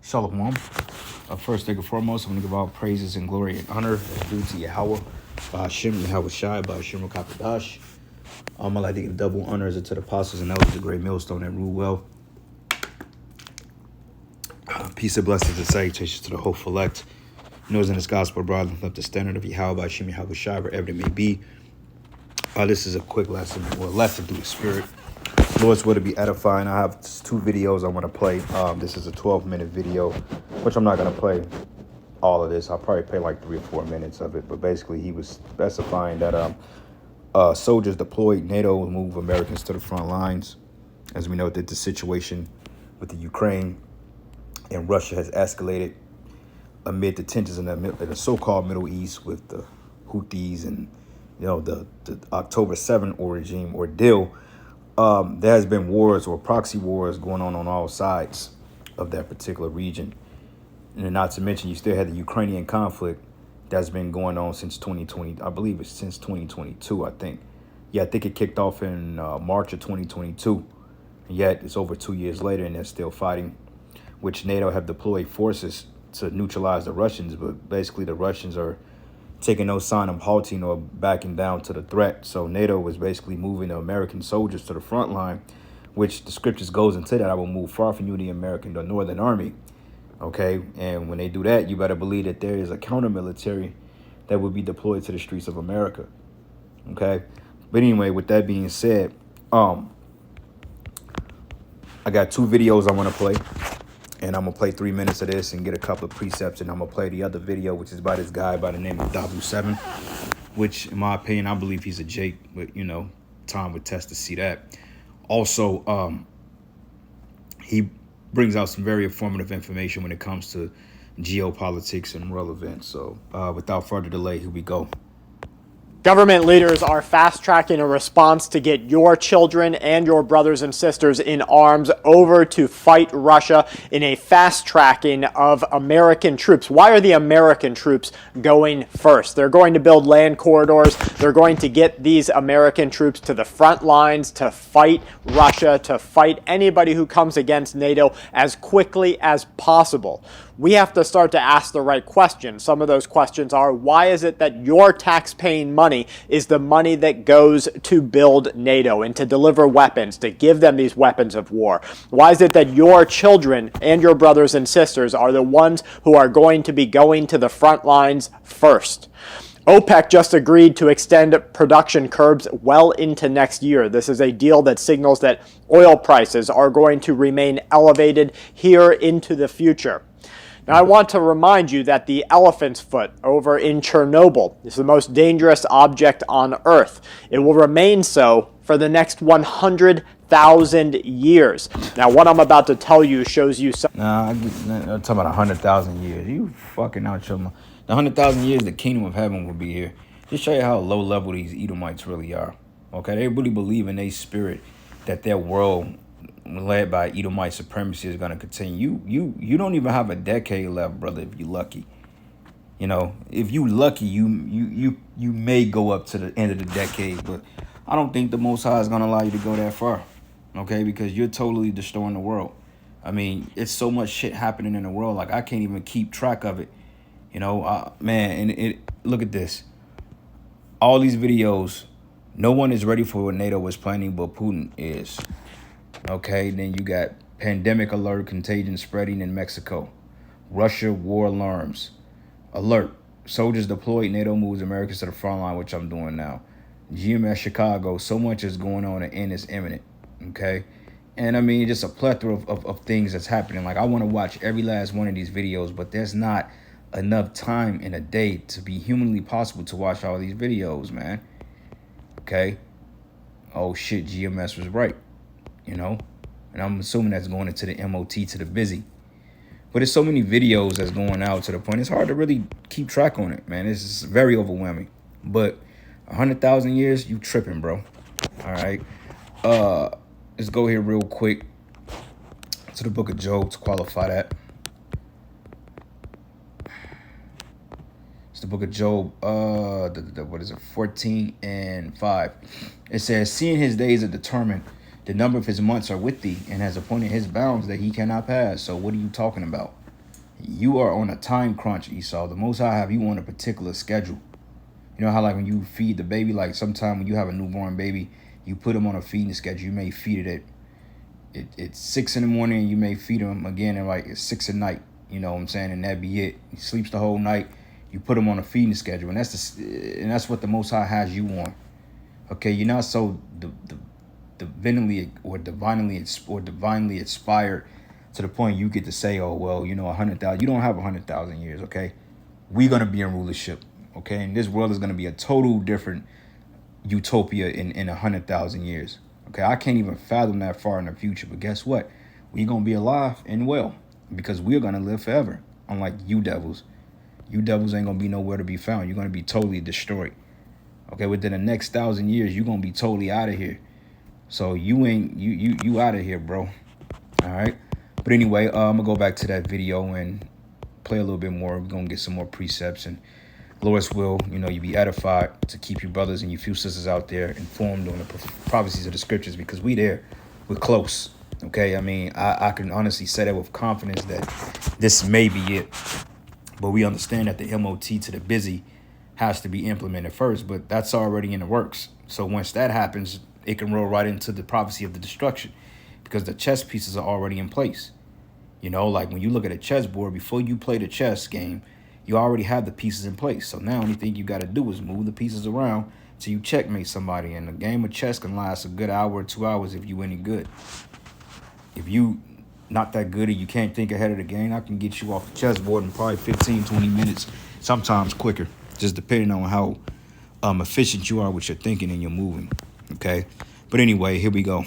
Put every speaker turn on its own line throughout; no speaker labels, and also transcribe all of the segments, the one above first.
Shalom. First thing and foremost, I'm going to give all praises and glory and honor due to Yahweh, Hashem, Yahweh Shai, Hashem Rakapadash. I like to give double honors to the apostles and elders, the great millstone that rule well. Peace and blessings and salutations to the hopeful elect. Knows in this gospel, brother, up the standard of Yahweh, Hashem, Yahweh Shai, wherever it may be. This is a quick lesson, or a lesson through the Spirit. Lord's will to be edifying. I have two videos I want to play. This is a 12-minute video, which I'm not going to play all of this. I'll probably play like 3 or 4 minutes of it. But basically, he was specifying that soldiers deployed, NATO will move Americans to the front lines. As we know that the situation with the Ukraine and Russia has escalated amid the tensions in the so-called Middle East with the Houthis and the October 7 regime ordeal. There has been wars or proxy wars going on all sides of that particular region. And not to mention, you still had the Ukrainian conflict that's been going on since 2020. I believe it's since 2022, I think. Yeah, I think it kicked off in March of 2022. And yet it's over 2 years later and they're still fighting, which NATO have deployed forces to neutralize the Russians. But basically the Russians are taking no sign of halting or backing down to the threat. So NATO was basically moving the American soldiers to the front line, which the scriptures goes into that. I will move far from you, the American, the Northern Army. Okay. And when they do that, you better believe that there is a counter military that will be deployed to the streets of America. Okay. But anyway, with that being said, I got 2 videos I want to play. And I'm going to play 3 minutes of this and get a couple of precepts. And I'm going to play the other video, which is by this guy by the name of W7, which, in my opinion, I believe he's a Jake. But, time would test to see that. Also, he brings out some very informative information when it comes to geopolitics and world events. So without further delay, here we go.
Government leaders are fast-tracking a response to get your children and your brothers and sisters in arms over to fight Russia in a fast-tracking of American troops. Why are the American troops going first? They're going to build land corridors. They're going to get these American troops to the front lines to fight Russia, to fight anybody who comes against NATO as quickly as possible. We have to start to ask the right questions. Some of those questions are, why is it that your tax-paying money is the money that goes to build NATO and to deliver weapons, to give them these weapons of war? Why is it that your children and your brothers and sisters are the ones who are going to be going to the front lines first? OPEC just agreed to extend production curbs well into next year. This is a deal that signals that oil prices are going to remain elevated here into the future. Now, I want to remind you that the elephant's foot over in Chernobyl is the most dangerous object on Earth. It will remain so for the next 100,000 years. Now, what I'm about to tell you shows you some...
I'm talking about 100,000 years. You fucking out your mind. The 100,000 years, the kingdom of heaven will be here. Just show you how low level these Edomites really are. Okay, they really believe in their spirit that their world led by Edomite supremacy is going to continue. You don't even have a decade left, brother, if you're lucky. If you lucky, you may go up to the end of the decade, but I don't think the Most High is going to allow you to go that far. Okay, because you're totally destroying the world. I mean, it's so much shit happening in the world, like I can't even keep track of it. Man, and look at this. All these videos, no one is ready for what NATO was planning, but Putin is. Okay, then you got pandemic alert, contagion spreading in Mexico. Russia war alarms. Alert. Soldiers deployed, NATO moves Americans to the front line, which I'm doing now. GMS Chicago, so much is going on and end is imminent. Okay? And I mean, just a plethora of things that's happening. Like, I want to watch every last one of these videos, but there's not enough time in a day to be humanly possible to watch all these videos, man. Okay? Oh, shit, GMS was right. And I'm assuming that's going into the MOT to the busy. But there's so many videos that's going out to the point it's hard to really keep track on it, man. It's very overwhelming. But 100,000 years, you tripping, bro. All right. Let's go here real quick to the book of Job to qualify that. It's the book of Job, what is it, 14 and 5. It says, seeing his days are determined, the number of his months are with thee, and has appointed his bounds that he cannot pass. So what are you talking about? You are on a time crunch, Esau. The Most High have you on a particular schedule. You know how like when you feed the baby, like sometime when you have a newborn baby, you put them on a feeding schedule. You may feed it at it's 6 in the morning, and you may feed him again at like it's 6 at night. You know what I'm saying? And that'd be it. He sleeps the whole night. You put him on a feeding schedule, and that's what the Most High has you on. Okay, you're not so divinely inspired to the point you get to say, oh well, 100,000. You don't have 100,000 years. Okay, we're gonna be in rulership. Okay, and this world is gonna be a total different utopia in 100,000 years. Okay, I can't even fathom that far in the future. But guess what? We're gonna be alive and well because we're gonna live forever. Unlike you devils. You devils ain't gonna be nowhere to be found. You're gonna be totally destroyed. Okay, within the next 1,000 years, you're gonna be totally out of here. So you out of here, bro. All right. But anyway, I'm gonna go back to that video and play a little bit more. We're gonna get some more precepts, and Lord's will, you be edified to keep your brothers and your few sisters out there informed on the prophecies of the scriptures, because we're close. Okay, I mean, I can honestly say that with confidence that this may be it. But we understand that the MOT to the busy has to be implemented first, but that's already in the works. So once that happens, it can roll right into the prophecy of the destruction, because the chess pieces are already in place. Like when you look at a chessboard, before you play the chess game, you already have the pieces in place. So now only thing you got to do is move the pieces around till you checkmate somebody. And a game of chess can last a good hour or 2 hours if you any good. If you not that good and you can't think ahead of the game, I can get you off the chessboard in probably 15, 20 minutes, sometimes quicker, just depending on how efficient you are with your thinking and your moving. Okay. But anyway, here we go.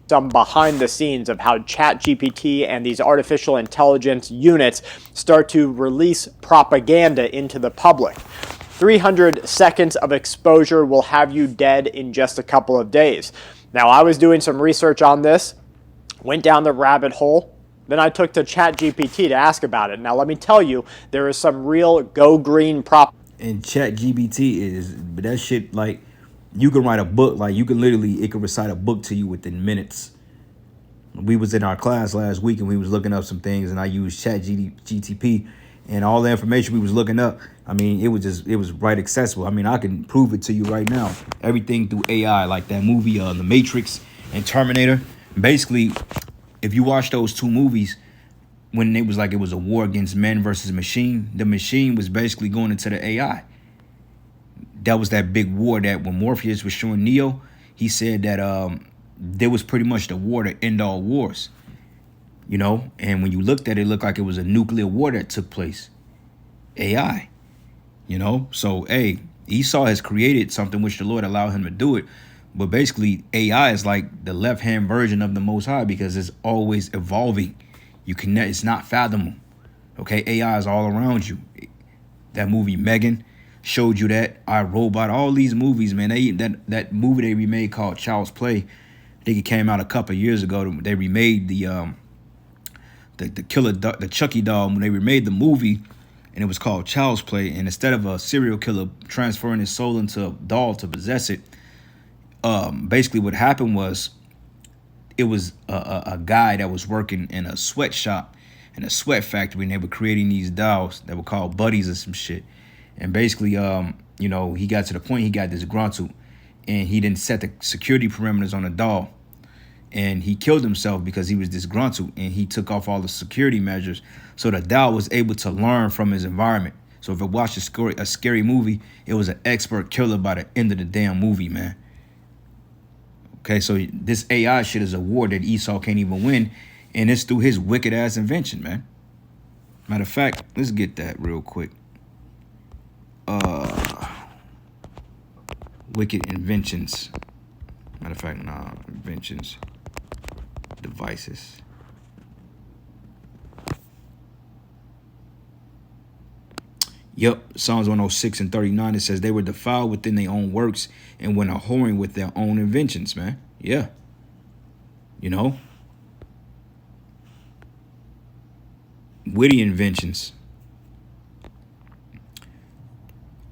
Some behind the scenes of how ChatGPT and these artificial intelligence units start to release propaganda into the public. 300 seconds of exposure will have you dead in just a couple of days. Now, I was doing some research on this, went down the rabbit hole, then I took to ChatGPT to ask about it. Now, let me tell you, there is some real go green
And ChatGPT is, but that shit, like, you can write a book, like you can it can recite a book to you within minutes. We was in our class last week and we was looking up some things, and I used ChatGPT, and all the information we was looking up, I mean, it was right accessible. I mean, I can prove it to you right now. Everything through AI, like that movie, The Matrix and Terminator. Basically, if you watch those two movies, when it was a war against man versus machine, the machine was basically going into the AI. That was that big war that when Morpheus was showing Neo, he said that there was pretty much the war to end all wars. And when you looked at it, it looked like it was a nuclear war that took place. AI. So, hey, Esau has created something which the Lord allowed him to do it. But basically, AI is like the left-hand version of the Most High, because it's always evolving. It's not fathomable. Okay, AI is all around you. That movie Megan showed you that. I, Robot, all these movies, man. That movie they remade called Child's Play, I think it came out a couple of years ago. They remade the Chucky doll. When they remade the movie, and it was called Child's Play, and instead of a serial killer transferring his soul into a doll to possess it, basically what happened was, it was a guy that was working in a sweatshop, in a sweat factory, and they were creating these dolls that were called buddies or some shit. And basically, he got to the point he got disgruntled, and he didn't set the security parameters on the doll, and he killed himself because he was disgruntled, and he took off all the security measures. So the doll was able to learn from his environment. So if it watched a scary movie, it was an expert killer by the end of the damn movie, man. Okay, so this AI shit is a war that Esau can't even win, and it's through his wicked ass invention, man. Matter of fact, let's get that real quick. Wicked inventions. Matter of fact, inventions, devices. Yep, Psalms 106 and 39, it says they were defiled within their own works and went a-whoring with their own inventions, man. Yeah. Witty inventions.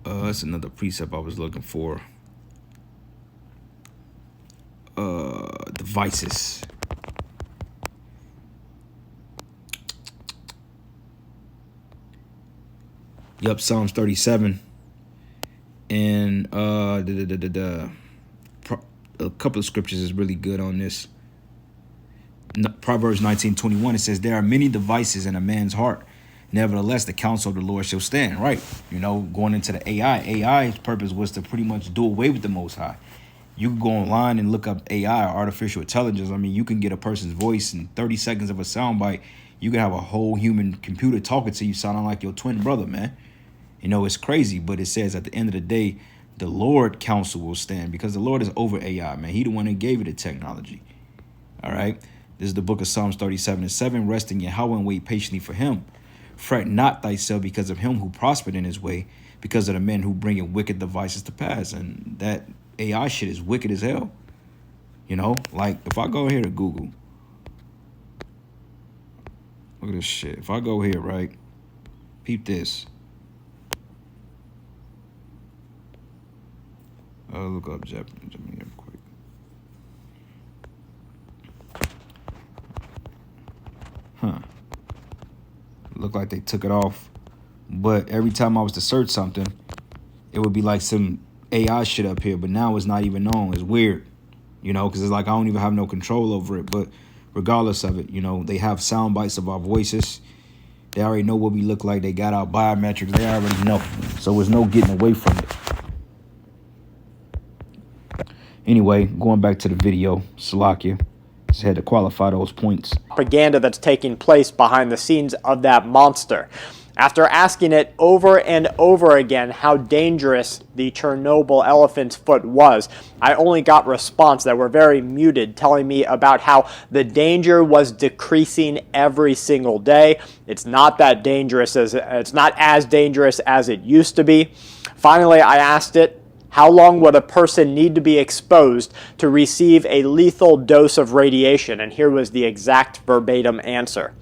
That's another precept I was looking for. Devices. Yup, Psalms 37. And a couple of scriptures is really good on this. Proverbs 19:21, it says, there are many devices in a man's heart. Nevertheless, the counsel of the Lord shall stand. Right. You know, going into the AI. AI's purpose was to pretty much do away with the Most High. You can go online and look up AI, or artificial intelligence. I mean, you can get a person's voice in 30 seconds of a soundbite. You can have a whole human computer talking to you, sounding like your twin brother, man. You know, it's crazy, but it says at the end of the day, the Lord counsel will stand, because the Lord is over AI, man. He the one that gave it the technology. All right. This is the book of Psalms 37:7. Rest in Yahweh and wait patiently for him. Fret not thyself because of him who prospered in his way, because of the men who bring in wicked devices to pass. And that AI shit is wicked as hell. You know, like if I go here to Google, look at this shit. If I go here, right, peep this. Look up Japanese real quick. Looked like they took it off, but every time I was to search something, it would be like some AI shit up here, but now it's not even on. It's weird, you know, because it's like I don't even have no control over it. But regardless of it, you know, they have sound bites of our voices. They already know what we look like. They got our biometrics. They already know. So there's no getting away from it. Anyway, going back to the video, Salakia just had to qualify those points.
Propaganda that's taking place behind the scenes of that monster. After asking it over and over again how dangerous the Chernobyl elephant's foot was, I only got response that were very muted, telling me about how the danger was decreasing every single day. It's not that dangerous it's not as dangerous as it used to be. Finally, I asked it, how long would a person need to be exposed to receive a lethal dose of radiation? And here was the exact verbatim answer.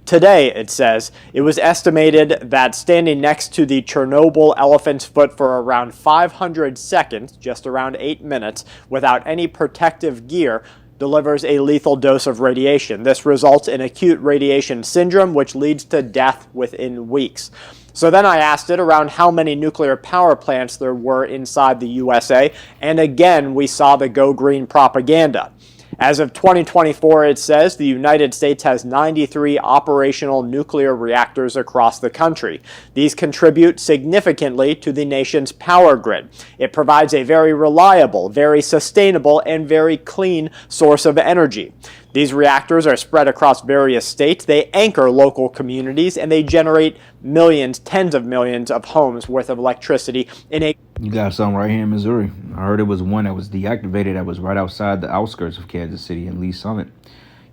Today, it says, it was estimated that standing next to the Chernobyl elephant's foot for around 500 seconds, just around 8 minutes, without any protective gear, delivers a lethal dose of radiation. This results in acute radiation syndrome, which leads to death within weeks. So then I asked it around how many nuclear power plants there were inside the USA, and again we saw the Go Green propaganda. As of 2024, it says the United States has 93 operational nuclear reactors across the country. These contribute significantly to the nation's power grid. It provides a very reliable, very sustainable, and very clean source of energy. These reactors are spread across various states. They anchor local communities, and they generate millions, tens of millions of homes worth of electricity in a...
You got some right here in Missouri. I heard it was one that was deactivated that was right outside the outskirts of Kansas City in Lee Summit.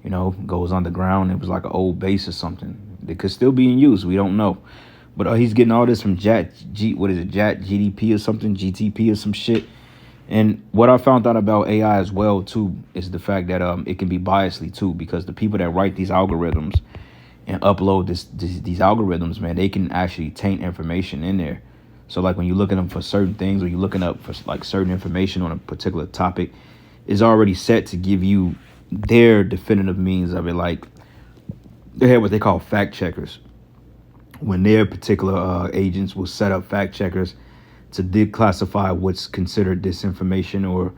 You know, goes underground. It was like an old base or something. It could still be in use. We don't know. But he's getting all this from JAT GDP or something, GTP or some shit. And what I found out about AI as well, too, is the fact that it can be biasly, too, because the people that write these algorithms and upload these algorithms, man, they can actually taint information in there. So, like, when you look at them for certain things or you're looking up for, like, certain information on a particular topic, it's already set to give you their definitive means of it. Like, they have what they call fact checkers. When their particular agents will set up fact checkers to declassify what's considered disinformation or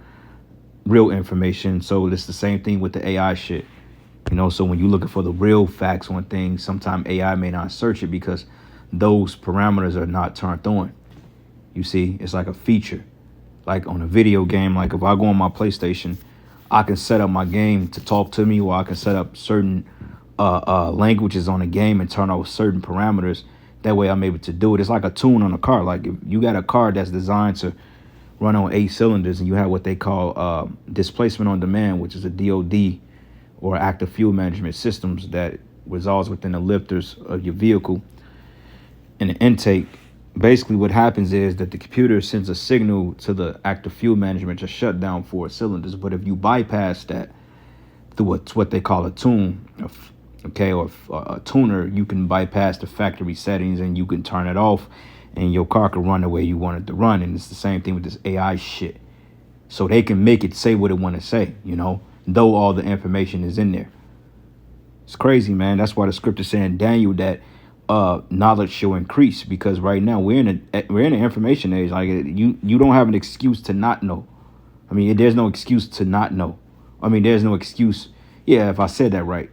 real information. So it's the same thing with the AI shit. You know, so when you're looking for the real facts on things, sometimes AI may not search it because those parameters are not turned on. You see, it's like a feature. Like on a video game, like if I go on my PlayStation, I can set up my game to talk to me, or I can set up certain languages on the game and turn off certain parameters. That way I'm able to do it. It's like a tune on a car. Like if you got a car that's designed to run on 8 cylinders and you have what they call displacement on demand, which is a DOD or active fuel management systems that resolves within the lifters of your vehicle and the intake. Basically what happens is that the computer sends a signal to the active fuel management to shut down 4 cylinders. But if you bypass that through what they call a tune, okay, or a tuner, you can bypass the factory settings and you can turn it off and your car can run the way you want it to run. And it's the same thing with this AI shit. So they can make it say what it want to say, you know, though all the information is in there. It's crazy, man. That's why the scripture saying Daniel that knowledge shall increase, because right now we're in an information age. Like, you don't have an excuse to not know. I mean, there's no excuse to not know. I mean, there's no excuse. Yeah, if I said that right,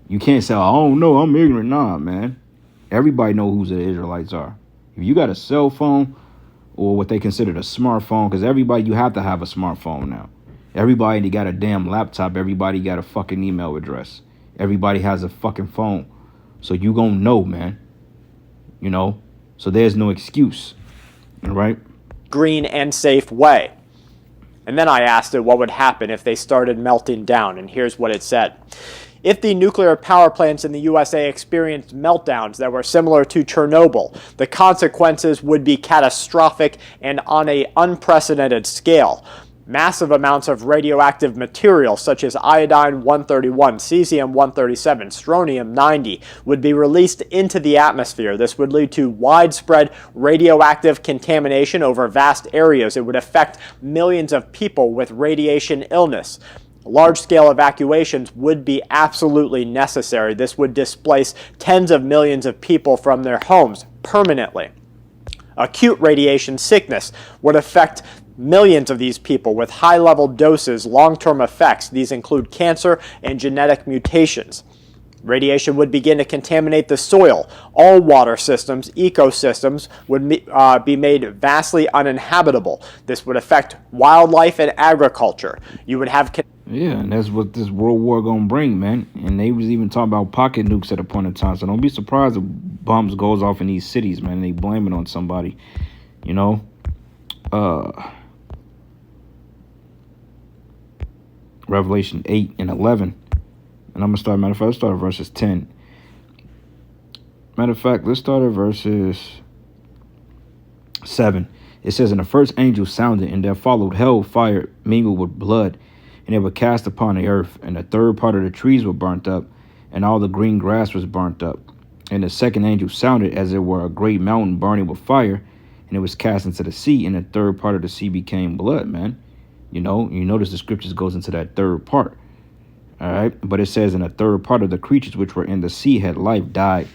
you can't say, "I don't know, I'm ignorant." Nah, man. Everybody know who the Israelites are. If you got a cell phone or what they consider a smartphone, because everybody, you have to have a smartphone now. Everybody got a damn laptop. Everybody got a fucking email address. Everybody has a fucking phone. So you gonna know, man. You know? So there's no excuse. All right?
Green and safe way. And then I asked it what would happen if they started melting down, and here's what it said. If the nuclear power plants in the USA experienced meltdowns that were similar to Chernobyl, the consequences would be catastrophic and on an unprecedented scale. Massive amounts of radioactive material such as iodine-131, cesium-137, strontium-90 would be released into the atmosphere. This would lead to widespread radioactive contamination over vast areas. It would affect millions of people with radiation illness. Large-scale evacuations would be absolutely necessary. This would displace tens of millions of people from their homes permanently. Acute radiation sickness would affect millions of these people with high-level doses, long-term effects. These include cancer and genetic mutations. Radiation would begin to contaminate the soil. All water systems, ecosystems, would be made vastly uninhabitable. This would affect wildlife and agriculture. You would have...
Yeah, and that's what this World War gonna bring, man. And they was even talking about pocket nukes at a point in time. So don't be surprised if bombs goes off in these cities, man. They blame it on somebody, you know. Revelation 8 and 11. And I'm going to start, matter of fact, let's start at verses 10. Matter of fact, let's start at verses 7. It says, "And the first angel sounded, and there followed hell fire mingled with blood, and they were cast upon the earth. And the third part of the trees were burnt up, and all the green grass was burnt up. And the second angel sounded, as it were a great mountain burning with fire, and it was cast into the sea, and the third part of the sea became blood," man. You know, you notice the scriptures goes into that third part. All right. But it says, "And the third part of the creatures which were in the sea had life died,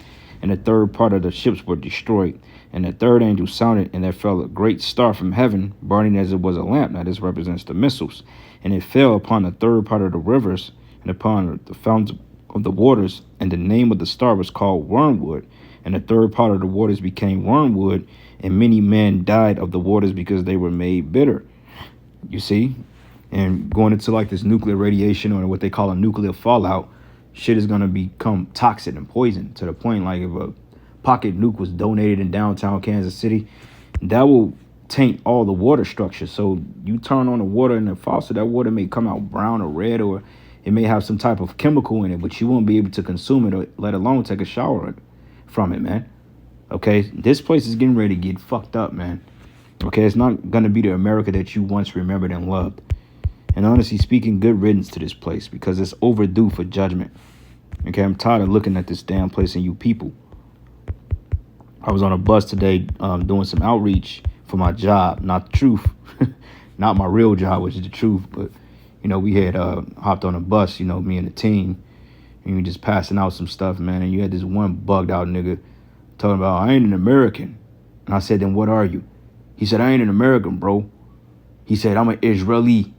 and the third part of the ships were destroyed. And the third angel sounded, and there fell a great star from heaven, burning as it was a lamp." Now this represents the missiles. "And it fell upon the third part of the rivers, and upon the fountains of the waters. And the name of the star was called Wormwood. And the third part of the waters became wormwood, and many men died of the waters because they were made bitter." You see? And going into like this nuclear radiation, or what they call a nuclear fallout, shit is going to become toxic and poison, to the point like if a pocket nuke was donated in downtown Kansas City, that will taint all the water structure. So you turn on the water in the faucet, that water may come out brown or red, or it may have some type of chemical in it, but you won't be able to consume it, or let alone take a shower from it, man. Okay? This place is getting ready to get fucked up, man. Okay? It's not going to be the America that you once remembered and loved. And honestly speaking, good riddance to this place, because it's overdue for judgment. Okay? I'm tired of looking at this damn place and you people. I was on a bus today doing some outreach for my job, not the truth, not my real job, which is the truth. But, you know, we had hopped on a bus, you know, me and the team, and we just passing out some stuff, man. And you had this one bugged out nigga talking about, "I ain't an American." And I said, "Then what are you?" He said, "I ain't an American, bro." He said, "I'm an Israeli."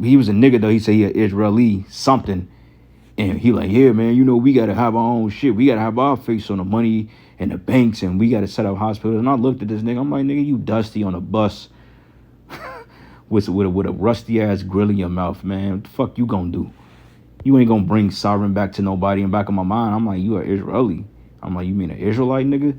He was a nigga, though. He said he an Israeli something. And he like, "Yeah, man, you know, we got to have our own shit. We got to have our face on the money and the banks, and we got to set up hospitals." And I looked at this nigga. I'm like, "Nigga, you dusty on a bus with a rusty-ass grill in your mouth, man. What the fuck you gonna do? You ain't gonna bring sovereign back to nobody." In the back of my mind, I'm like, "You are Israeli." I'm like, "You mean an Israelite, nigga?"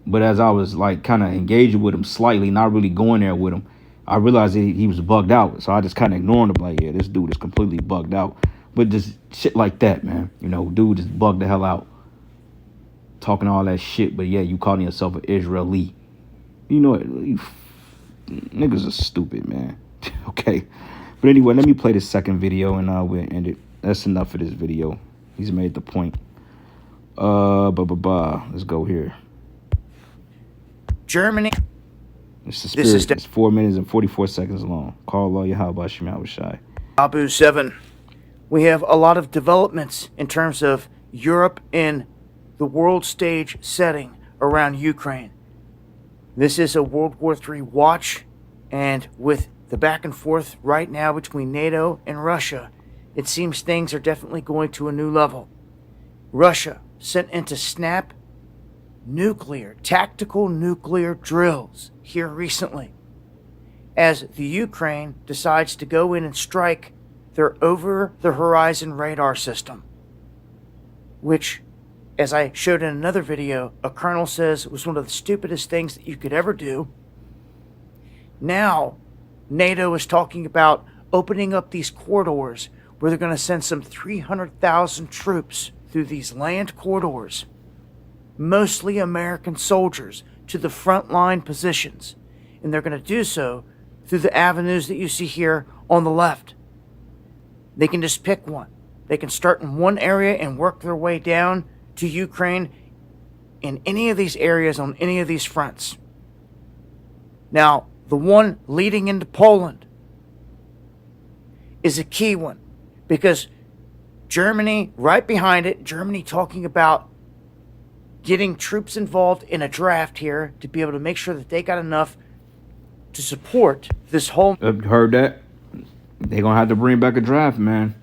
But as I was like kind of engaging with him slightly, not really going there with him, I realized he was bugged out. So I just kind of ignored him, like, "Yeah, this dude is completely bugged out." But just shit like that, man. You know, dude just bugged the hell out. Talking all that shit, but yeah, you calling yourself an Israeli. You know, niggas are stupid, man. Okay. But anyway, let me play the second video and we'll end it. That's enough for this video. He's made the point. Let's go here.
Germany.
It's the spirit. It's 4 minutes and 44 seconds long. Call Allah Yahweh Shema Shai.
Abu 7. We have a lot of developments in terms of Europe and the world stage setting around Ukraine. This is a World War III watch, and with the back and forth right now between NATO and Russia, it seems things are definitely going to a new level. Russia sent in to snap tactical nuclear drills here recently, as the Ukraine decides to go in and strike their over-the-horizon radar system, which, as I showed in another video, a colonel says was one of the stupidest things that you could ever do. Now, NATO is talking about opening up these corridors where they're going to send some 300,000 troops through these land corridors, mostly American soldiers, to the frontline positions. And they're going to do so through the avenues that you see here on the left. They can just pick one. They can start in one area and work their way down to Ukraine in any of these areas on any of these fronts. Now, the one leading into Poland is a key one, because Germany, right behind it, Germany talking about getting troops involved in a draft here to be able to make sure that they got enough to support this whole...
Heard that? They gonna have to bring back a draft, man,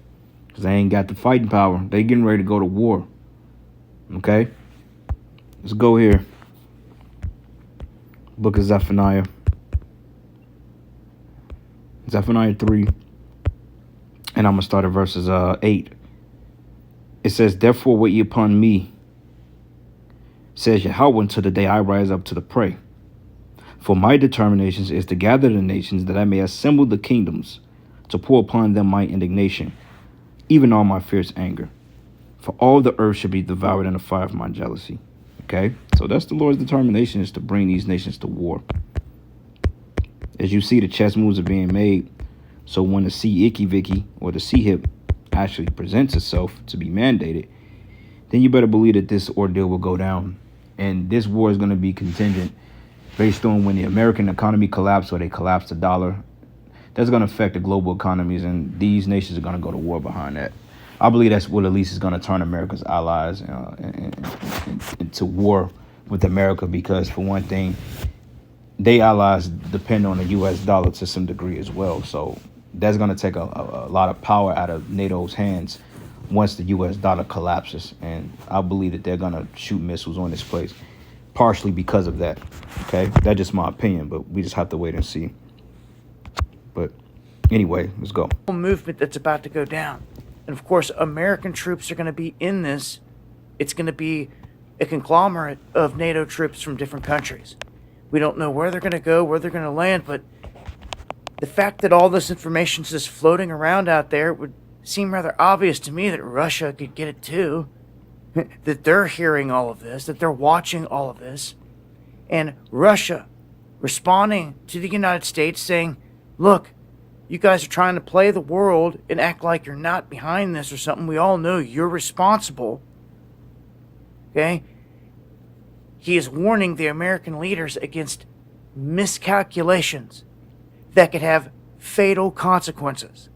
because they ain't got the fighting power. They getting ready to go to war. Okay? Let's go here. Book of Zephaniah. Zephaniah 3. And I'm going to start at verses 8. It says, "Therefore wait ye upon me, says Yahweh, until the day I rise up to the prey. For my determination is to gather the nations, that I may assemble the kingdoms, to pour upon them my indignation, even all my fierce anger. For all the earth should be devoured in the fire of my jealousy." Okay? So that's the Lord's determination, is to bring these nations to war. As you see, the chess moves are being made. So when the C Icky Vicky or the C Hip actually presents itself to be mandated, then you better believe that this ordeal will go down. And this war is going to be contingent based on when the American economy collapses or they collapse the dollar. That's going to affect the global economies, and these nations are going to go to war behind that. I believe that's what at least is going to turn America's allies into war with America, because for one thing, they allies depend on the U.S. dollar to some degree as well. So that's going to take a lot of power out of NATO's hands once the U.S. dollar collapses. And I believe that they're going to shoot missiles on this place, partially because of that. Okay, that's just my opinion, but we just have to wait and see. But anyway, let's go.
Movement that's about to go down. And of course, American troops are going to be in this. It's going to be a conglomerate of NATO troops from different countries. We don't know where they're going to go, where they're going to land, but the fact that all this information is just floating around out there would seem rather obvious to me that Russia could get it too. That they're hearing all of this, that they're watching all of this. And Russia responding to the United States saying, look, you guys are trying to play the world and act like you're not behind this or something. We all know you're responsible. Okay? He is warning the American leaders against miscalculations that could have fatal consequences.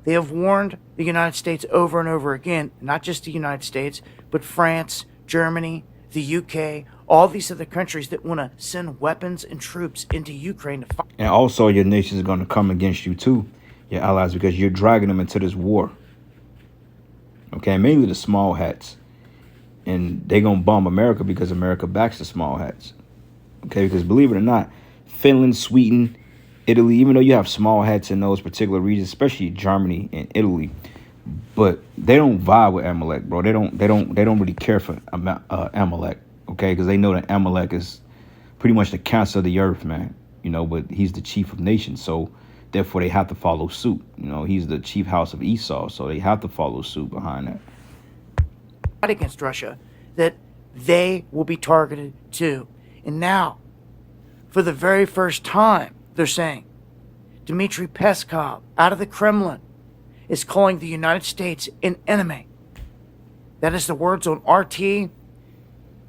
They have warned the United States over and over again, not just the United States, but France, Germany, the UK, all these other countries that want to send weapons and troops into Ukraine to fight.
And also your nations are going to come against you too, your allies, because you're dragging them into this war. Okay, mainly the small hats. And they're going to bomb America because America backs the small hats. Okay, because believe it or not, Finland, Sweden, Italy, even though you have small hats in those particular regions, especially Germany and Italy, but they don't vibe with Amalek, bro. They don't really care for Amalek, okay? Because they know that Amalek is pretty much the cancer of the earth, man. You know, but he's the chief of nations, so therefore they have to follow suit. You know, he's the chief house of Esau, so they have to follow suit behind that.
Against Russia, that they will be targeted too. And now, for the very first time, they're saying Dmitry Peskov out of the Kremlin is calling the United States an enemy. That is the words on RT.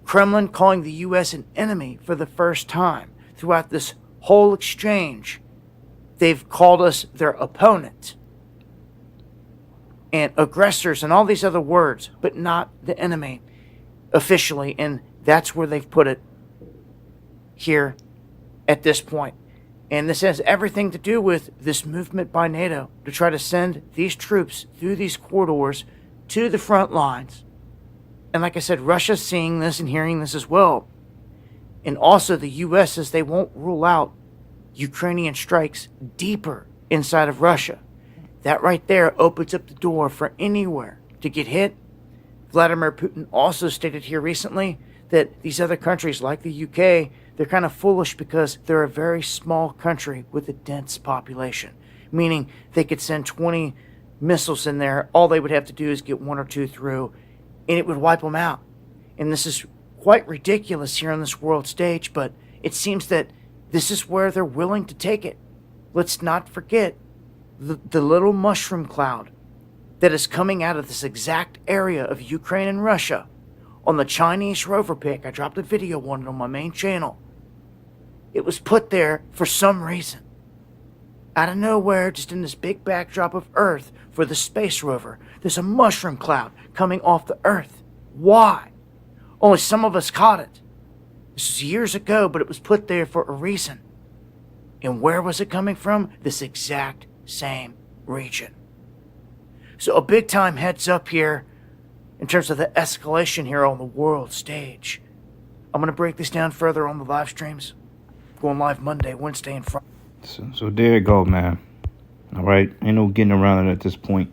Kremlin calling the U.S. an enemy for the first time throughout this whole exchange. They've called us their opponent and aggressors and all these other words, but not the enemy. officially, and that's where they've put it here at this point. And this has everything to do with this movement by NATO to try to send these troops through these corridors to the front lines. And like I said, Russia's seeing this and hearing this as well. And also the U.S. says they won't rule out Ukrainian strikes deeper inside of Russia. That right there opens up the door for anywhere to get hit. Vladimir Putin also stated here recently that these other countries like the UK, they're kind of foolish because they're a very small country with a dense population, meaning they could send 20 missiles in there. All they would have to do is get 1 or 2 through, and it would wipe them out. And this is quite ridiculous here on this world stage, but it seems that this is where they're willing to take it. Let's not forget the little mushroom cloud that is coming out of this exact area of Ukraine and Russia on the Chinese rover pic. I dropped a video on it on my main channel. It was put there for some reason. Out of nowhere, just in this big backdrop of Earth for the space rover, there's a mushroom cloud coming off the Earth. Why? Only some of us caught it. This was years ago, but it was put there for a reason. And where was it coming from? This exact same region. So a big time heads up here in terms of the escalation here on the world stage. I'm going to break this down further on the live streams. Going live Monday, Wednesday, and Friday.
So there you go, man. All right. Ain't no getting around it at this point.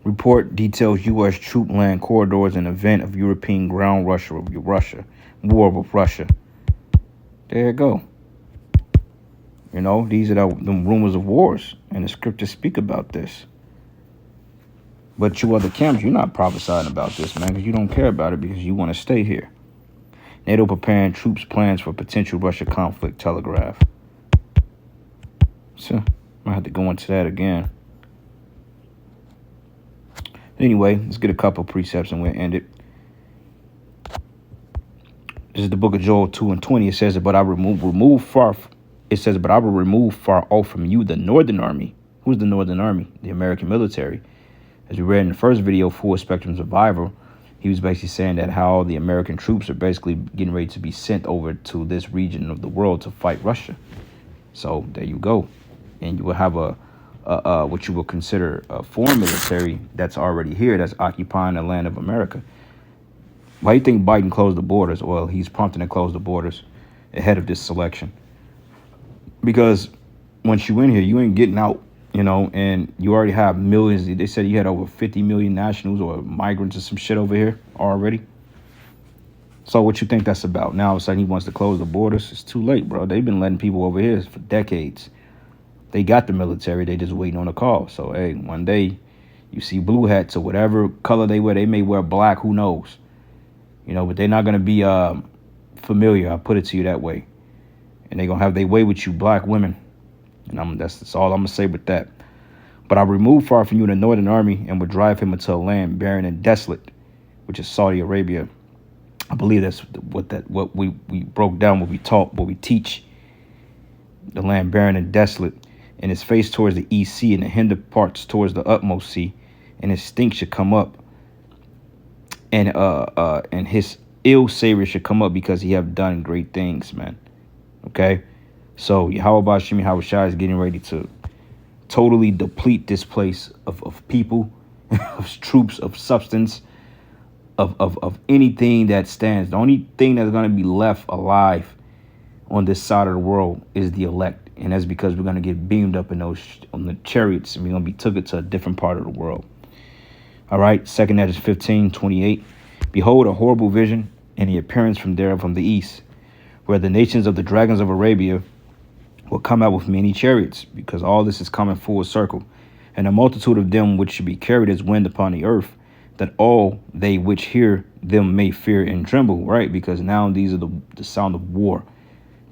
Report details U.S. troop land corridors in event of European ground war with Russia. There you go. You know, these are the rumors of wars, and the scriptures speak about this. But you other camps, you're not prophesying about this, man, because you don't care about it because you want to stay here. NATO preparing troops plans for potential Russia conflict, Telegraph. So, I have to go into that again. Anyway, let's get a couple precepts and we'll end it. This is the book of Joel 2:20. It says, but I will remove far off from you the northern army. Who's the northern army? The American military. As we read in the first video, Full Spectrum Survivor, he was basically saying that how the American troops are basically getting ready to be sent over to this region of the world to fight Russia. So there you go. And you will have a what you will consider a foreign military that's already here, that's occupying the land of America. Why do you think Biden closed the borders? Well, he's prompting to close the borders ahead of this selection. Because once you in here, you ain't getting out, you know, and you already have millions. They said you had over 50 million nationals or migrants or some shit over here already. So what you think that's about? Now all of a sudden he wants to close the borders. It's too late, bro. They've been letting people over here for decades. They got the military. They just waiting on a call. So, hey, one day you see blue hats or whatever color they wear. They may wear black. Who knows? You know, but they're not going to be familiar. I'll put it to you that way. And they're going to have their way with you, black women. And that's all I'm going to say with that. But I removed far from you the northern army and would drive him into a land barren and desolate, which is Saudi Arabia. I believe that's what we broke down, what we taught, what we teach. The land barren and desolate, and his face towards the east sea, and the hinder parts towards the utmost sea, and his stink should come up, and his ill savor should come up, because he have done great things, man. Okay, so Yahweh Shimi Hawashai is getting ready to totally deplete this place of people, of troops, of substance, of anything that stands. The only thing that's going to be left alive on this side of the world is the elect. And that's because we're going to get beamed up in on the chariots, and we're going to be took it to a different part of the world. All right. 2nd Esdras 15:28. Behold, a horrible vision and the appearance from the east, where the nations of the dragons of Arabia will come out with many chariots, because all this is coming full circle. And a multitude of them which should be carried as wind upon the earth, that all they which hear them may fear and tremble. Right. Because now these are the sound of war.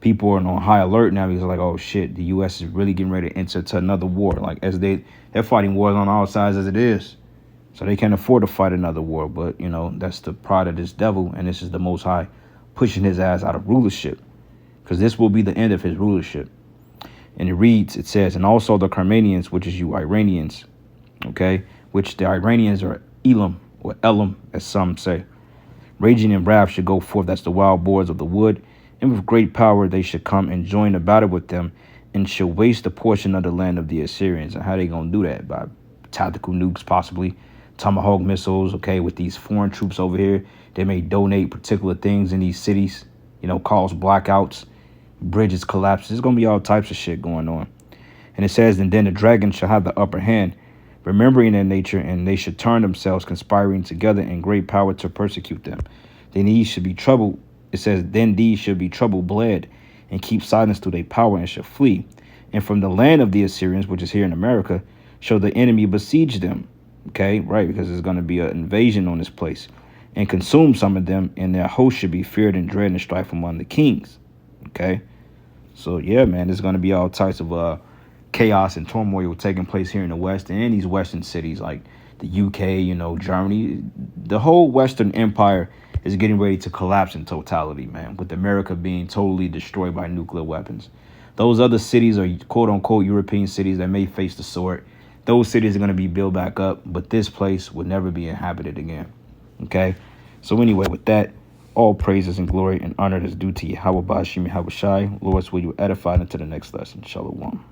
People are on high alert now because like, oh shit, the U.S. is really getting ready to enter to another war. Like as they're fighting wars on all sides as it is. So they can't afford to fight another war. But, you know, that's the pride of this devil. And this is the Most High pushing his ass out of rulership, because this will be the end of his rulership. And it says, and also the Carmanians, which is you Iranians, okay, which the Iranians are Elam or Elam, as some say. Raging in wrath should go forth as the wild boars of the wood, and with great power they should come and join the battle with them, and shall waste a portion of the land of the Assyrians. And how they gonna do that? By tactical nukes, possibly tomahawk missiles. Okay, with these foreign troops over here, they may donate particular things in these cities. You know, cause blackouts, bridges collapse. There's gonna be all types of shit going on. And it says, and then the dragon shall have the upper hand, remembering their nature, and they should turn themselves, conspiring together in great power to persecute them. Then these should be troubled. It says, then these should be troubled, bled, and keep silence through their power, and shall flee. And from the land of the Assyrians, which is here in America, shall the enemy besiege them. Okay, right, because there's going to be an invasion on this place, and consume some of them, and their host should be feared and dread and strife among the kings. Okay, so yeah, man, there's going to be all types of chaos and turmoil taking place here in the West and in these Western cities like the UK, you know, Germany. The whole Western Empire is getting ready to collapse in totality, man, with America being totally destroyed by nuclear weapons. Those other cities are quote unquote European cities that may face the sword. Those cities are going to be built back up, but this place will never be inhabited again. Okay? So anyway, with that, all praises and glory and honor is due to Yahweh Bashim Yahweh Shai. Lord, will you edify into the next lesson. Shalom.